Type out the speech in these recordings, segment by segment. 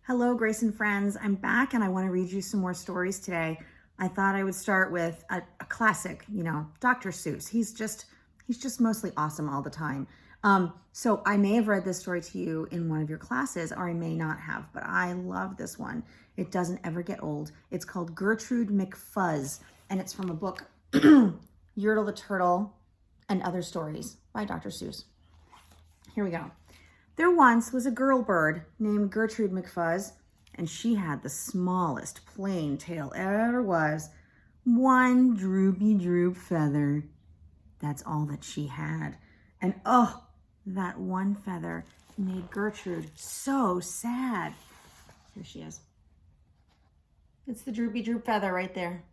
Hello, Grace and friends. I'm back and I want to read you some more stories today. I thought I would start with a classic, Dr. Seuss. He's just mostly awesome all the time. So I may have read this story to you in one of your classes, or I may not have, but I love this one. It doesn't ever get old. It's called Gertrude McFuzz, and it's from a book, Yertle the Turtle and Other Stories by Dr. Seuss. Here we go. There once was a girl bird named Gertrude McFuzz, and she had the smallest plain tail ever was. One droopy droop feather. That's all that she had. And oh, that one feather made Gertrude so sad. Here she is. It's the droopy droop feather right there.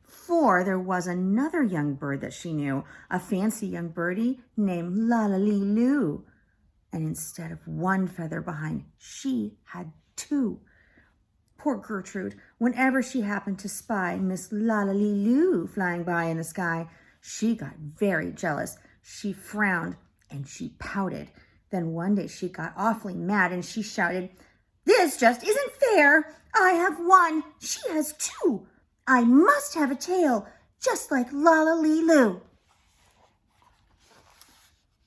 For there was another young bird that she knew, a fancy young birdie named La-la-lee-loo. And instead of one feather behind, she had two. Poor Gertrude, whenever she happened to spy Miss La-la-lee-loo flying by in the sky, she got very jealous. She frowned and she pouted. Then one day she got awfully mad and she shouted, "This just isn't fair. I have one, she has two. I must have a tail, just like La-la-lee-loo."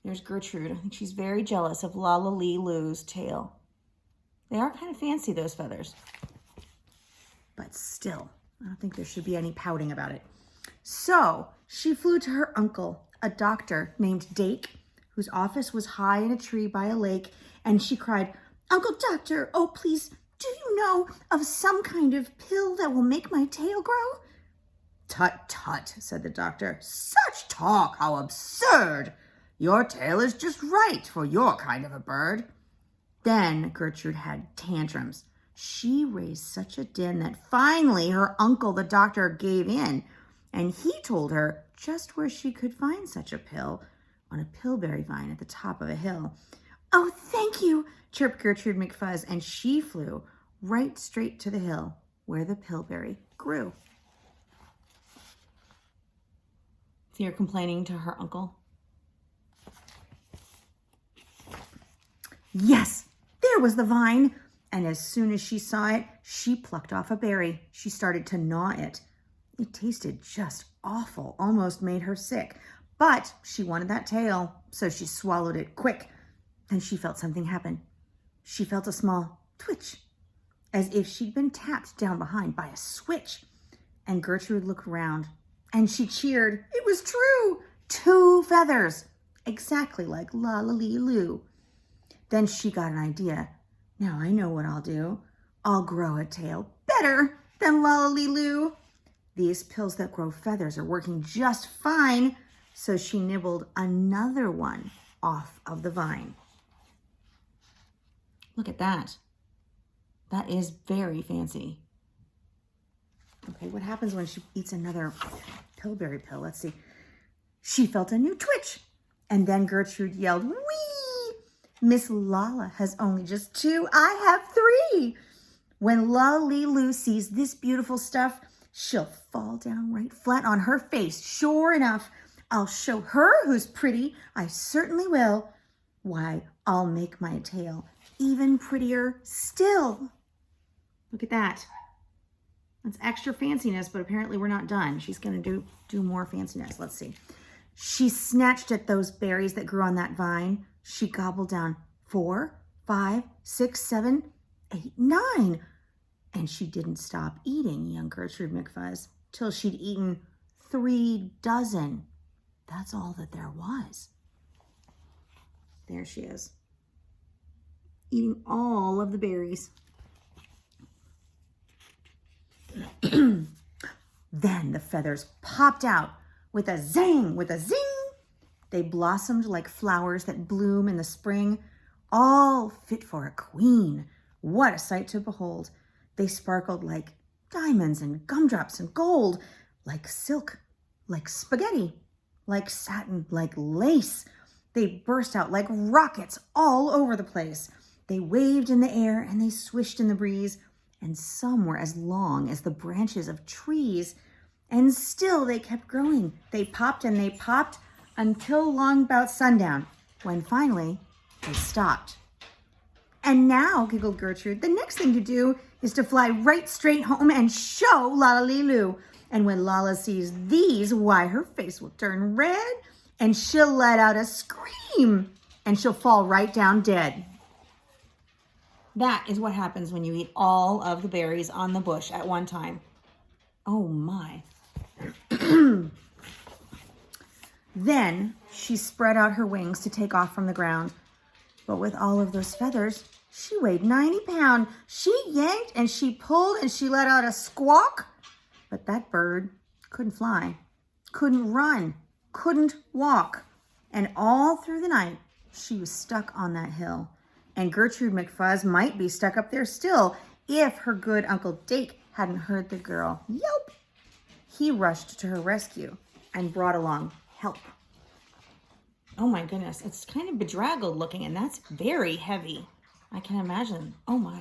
There's Gertrude. I think she's very jealous of La-la-lee-loo's tail. They are kind of fancy, those feathers. But still, I don't think there should be any pouting about it. So she flew to her uncle, a doctor named Dake, whose office was high in a tree by a lake, and she cried, "Uncle Doctor, oh please, do you know of some kind of pill that will make my tail grow?" "Tut, tut," said the doctor. "Such talk, how absurd! Your tail is just right for your kind of a bird." Then Gertrude had tantrums. She raised such a din that finally her uncle, the doctor, gave in, and he told her just where she could find such a pill, on a pillberry vine at the top of a hill. "Oh, thank you," chirped Gertrude McFuzz, and she flew right straight to the hill where the pillberry grew. Fear complaining to her uncle. Yes, there was the vine. And as soon as she saw it, she plucked off a berry. She started to gnaw it. It tasted just awful, almost made her sick. But she wanted that tail, so she swallowed it quick. Then she felt something happen. She felt a small twitch, as if she'd been tapped down behind by a switch. And Gertrude looked around, and she cheered. It was true! 2 feathers, exactly like La-la-lee-loo. Then she got an idea. Now I know what I'll do. I'll grow a tail better than La-la-lee-loo. These pills that grow feathers are working just fine. So she nibbled another one off of the vine. Look at that. That is very fancy. Okay, what happens when she eats another pillberry pill? Let's see. She felt a new twitch. And then Gertrude yelled, "Whee! Miss Lala has only just 2. I have 3. When La-la-lee-loo sees this beautiful stuff, she'll fall down right flat on her face. Sure enough, I'll show her who's pretty. I certainly will. Why, I'll make my tail even prettier still." Look at that. That's extra fanciness, but apparently we're not done. She's going to do more fanciness. Let's see. She snatched at those berries that grew on that vine. She gobbled down 4, 5, 6, 7, 8, 9. And she didn't stop eating, young Gertrude McFuzz, till she'd eaten 3 dozen. That's all that there was. There she is, eating all of the berries. Then the feathers popped out with a zang, with a zing. They blossomed like flowers that bloom in the spring, all fit for a queen. What a sight to behold. They sparkled like diamonds and gumdrops and gold, like silk, like spaghetti, like satin, like lace. They burst out like rockets all over the place. They waved in the air and they swished in the breeze, and some were as long as the branches of trees. And still they kept growing. They popped and they popped until long about sundown, when finally they stopped. And now, giggled Gertrude, the next thing to do is to fly right straight home and show Lala-Lee-Loo. And when Lala sees these, why, her face will turn red and she'll let out a scream and she'll fall right down dead. That is what happens when you eat all of the berries on the bush at one time. Oh my. Then she spread out her wings to take off from the ground. But with all of those feathers, she weighed 90 pounds. She yanked and she pulled and she let out a squawk. But that bird couldn't fly, couldn't run, couldn't walk. And all through the night, she was stuck on that hill. And Gertrude McFuzz might be stuck up there still if her good Uncle Dake hadn't heard the girl yelp. He rushed to her rescue and brought along help. Oh my goodness, it's kind of bedraggled looking, and that's very heavy. I can imagine. Oh my.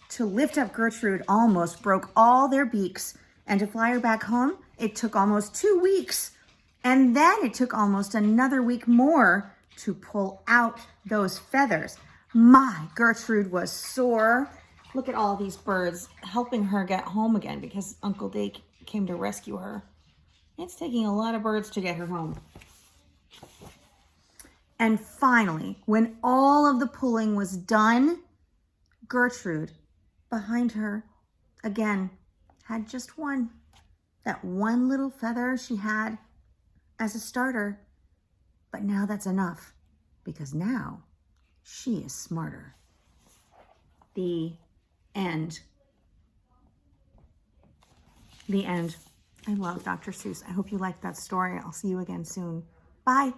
To lift up Gertrude almost broke all their beaks, and to fly her back home, it took almost 2 weeks. And then it took almost another week more to pull out those feathers. My, Gertrude was sore. Look at all these birds helping her get home again because Uncle Dake came to rescue her. It's taking a lot of birds to get her home. And finally, when all of the pulling was done, Gertrude, behind her, again, had just one. That one little feather she had as a starter. But now that's enough, because now she is smarter. The end. The end. I love Dr. Seuss. I hope you liked that story. I'll see you again soon. Bye.